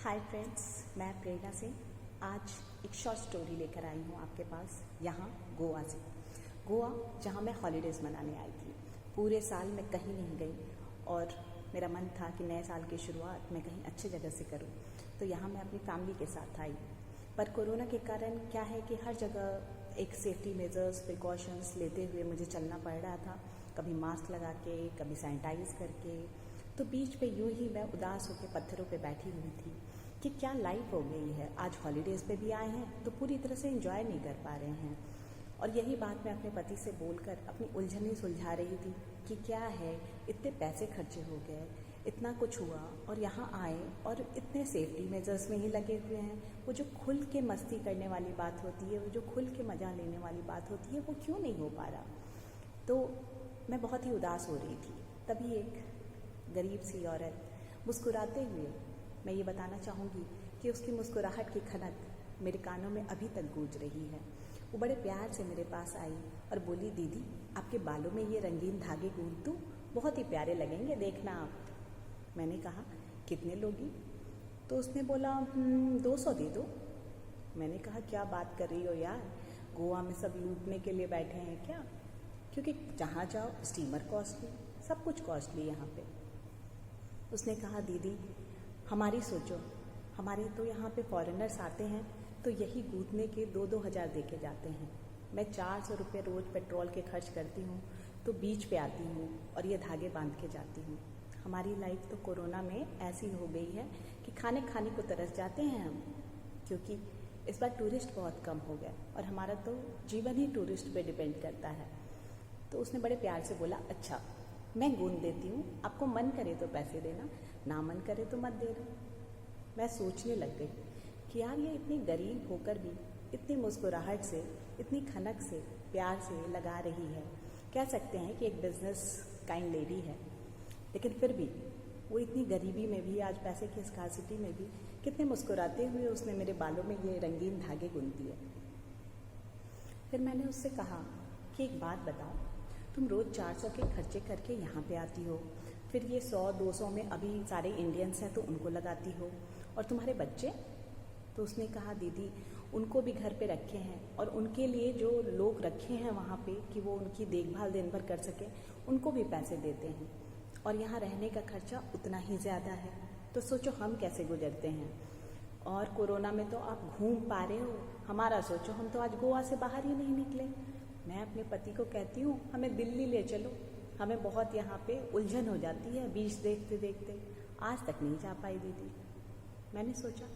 Hi friends, मैं प्रेरणा सिंह आज एक शॉर्ट स्टोरी लेकर आई हूँ आपके पास यहाँ गोवा से। गोवा जहाँ मैं हॉलीडेज़ मनाने आई थी। पूरे साल मैं कहीं नहीं गई और मेरा मन था कि नए साल की शुरुआत मैं कहीं अच्छी जगह से करूँ, तो यहाँ मैं अपनी फैमिली के साथ आई। पर कोरोना के कारण क्या है कि हर जगह एक सेफ्टी मेजर्स प्रिकॉशंस लेते हुए मुझे चलना पड़ रहा था, कभी मास्क लगा के, कभी सैनिटाइज करके। तो बीच पे यूं ही मैं उदास होकर पत्थरों पे बैठी हुई थी कि क्या लाइफ हो गई है। आज हॉलीडेज़ पे भी आए हैं तो पूरी तरह से एंजॉय नहीं कर पा रहे हैं। और यही बात मैं अपने पति से बोलकर अपनी उलझनें सुलझा रही थी कि क्या है, इतने पैसे खर्चे हो गए, इतना कुछ हुआ और यहाँ आए और इतने सेफ्टी मेजर्स में ही लगे हुए हैं। वो जो खुल के मस्ती करने वाली बात होती है, वो जो खुल के मज़ा लेने वाली बात होती है, वो क्यों नहीं हो पा रहा। तो मैं बहुत ही उदास हो रही थी। तभी एक गरीब सी औरत मुस्कुराते हुए, मैं ये बताना चाहूँगी कि उसकी मुस्कुराहट की खनक मेरे कानों में अभी तक गूंज रही है। वो बड़े प्यार से मेरे पास आई और बोली, दीदी आपके बालों में ये रंगीन धागे गूंथ दूँ, बहुत ही प्यारे लगेंगे, देखना आप। मैंने कहा, कितने लोगी? तो उसने बोला 200 दे दो। मैंने कहा, क्या बात कर रही हो यार, गोवा में सब लूटने के लिए बैठे हैं क्या? क्योंकि जहाँ जाओ स्टीमर कॉस्टली, सब कुछ कॉस्टली यहाँ पे। उसने कहा, दीदी हमारी सोचो, हमारे तो यहाँ पे फॉरेनर्स आते हैं तो यही गूंथने के 2-2 हज़ार दे के जाते हैं। मैं 400 रुपये रोज़ पेट्रोल के खर्च करती हूँ तो बीच पे आती हूँ और ये धागे बांध के जाती हूँ। हमारी लाइफ तो कोरोना में ऐसी हो गई है कि खाने खाने को तरस जाते हैं हम, क्योंकि इस बार टूरिस्ट बहुत कम हो गया और हमारा तो जीवन ही टूरिस्ट पे डिपेंड करता है। तो उसने बड़े प्यार से बोला, अच्छा मैं गूंथ देती हूँ, आपको मन करे तो पैसे देना, ना मन करे तो मत देना। मैं सोचने लग गई कि यार ये इतनी गरीब होकर भी इतनी मुस्कुराहट से, इतनी खनक से, प्यार से लगा रही है। कह सकते हैं कि एक बिजनेस काइंड लेडी है, लेकिन फिर भी वो इतनी गरीबी में भी, आज पैसे की स्कार्सिटी में भी कितने मुस्कुराते हुए उसने मेरे बालों में ये रंगीन धागे गूंथ दिए। फिर मैंने उससे कहा कि एक बात बताओ, तुम रोज़ 400 के खर्चे करके यहाँ पे आती हो, फिर ये 100-200 में अभी सारे इंडियंस हैं तो उनको लगाती हो, और तुम्हारे बच्चे? तो उसने कहा, दीदी उनको भी घर पे रखे हैं और उनके लिए जो लोग रखे हैं वहाँ पे कि वो उनकी देखभाल दिन भर कर सके, उनको भी पैसे देते हैं और यहाँ रहने का खर्चा उतना ही ज़्यादा है। तो सोचो हम कैसे गुजरते हैं। और कोरोना में तो आप घूम पा रहे हो, हमारा सोचो, हम तो आज गोवा से बाहर ही नहीं निकले। मैं अपने पति को कहती हूँ, हमें दिल्ली ले चलो, हमें बहुत यहाँ पे उलझन हो जाती है बीच देखते देखते। आज तक नहीं जा पाई दीदी। मैंने सोचा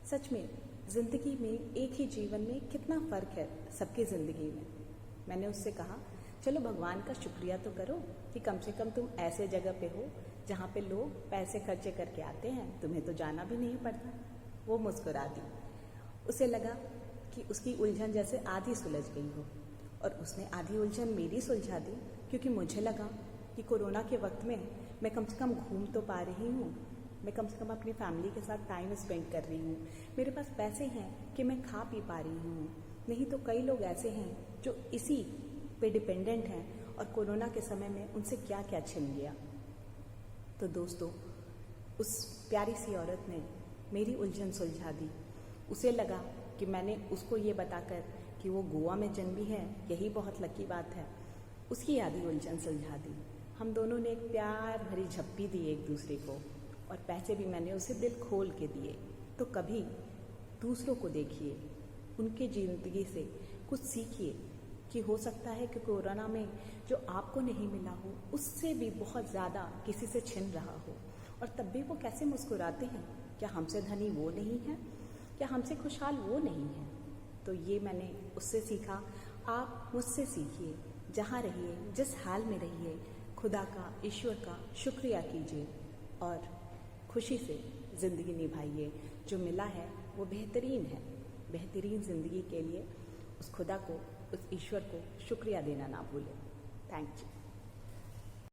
सच में ज़िंदगी में एक ही जीवन में कितना फ़र्क है सबकी ज़िंदगी में। मैंने उससे कहा, चलो भगवान का शुक्रिया तो करो कि कम से कम तुम ऐसे जगह पे हो जहाँ पे लोग पैसे खर्चे करके आते हैं, तुम्हें तो जाना भी नहीं पड़ता। वो मुस्कुरा दी। उसे लगा कि उसकी उलझन जैसे आधी सुलझ गई हो और उसने आधी उलझन मेरी सुलझा दी, क्योंकि मुझे लगा कि कोरोना के वक्त में मैं कम से कम घूम तो पा रही हूँ, मैं कम से कम अपनी फैमिली के साथ टाइम स्पेंड कर रही हूँ, मेरे पास पैसे हैं कि मैं खा पी पा रही हूँ। नहीं तो कई लोग ऐसे हैं जो इसी पे डिपेंडेंट हैं और कोरोना के समय में उनसे क्या क्या छिन गया। तो दोस्तों, उस प्यारी सी औरत ने मेरी उलझन सुलझा दी। उसे लगा कि मैंने उसको ये बताकर कि वो गोवा में जन्मी है, यही बहुत लकी बात है, उसकी आधी उलझन सुलझा दी। हम दोनों ने एक प्यार भरी झप्पी दी एक दूसरे को, और पैसे भी मैंने उसे दिल खोल के दिए। तो कभी दूसरों को देखिए, उनकी ज़िंदगी से कुछ सीखिए कि हो सकता है कि कोरोना में जो आपको नहीं मिला हो उससे भी बहुत ज़्यादा किसी से छिन रहा हो, और तब भी वो कैसे मुस्कुराते हैं। क्या हमसे धनी वो नहीं है? क्या हमसे खुशहाल वो नहीं है? तो ये मैंने उससे सीखा। आप मुझसे सीखिए, जहाँ रहिए, जिस हाल में रहिए, खुदा का, ईश्वर का शुक्रिया कीजिए और खुशी से ज़िंदगी निभाइए। जो मिला है वो बेहतरीन है। बेहतरीन ज़िंदगी के लिए उस खुदा को, उस ईश्वर को शुक्रिया देना ना भूलें। Thank you.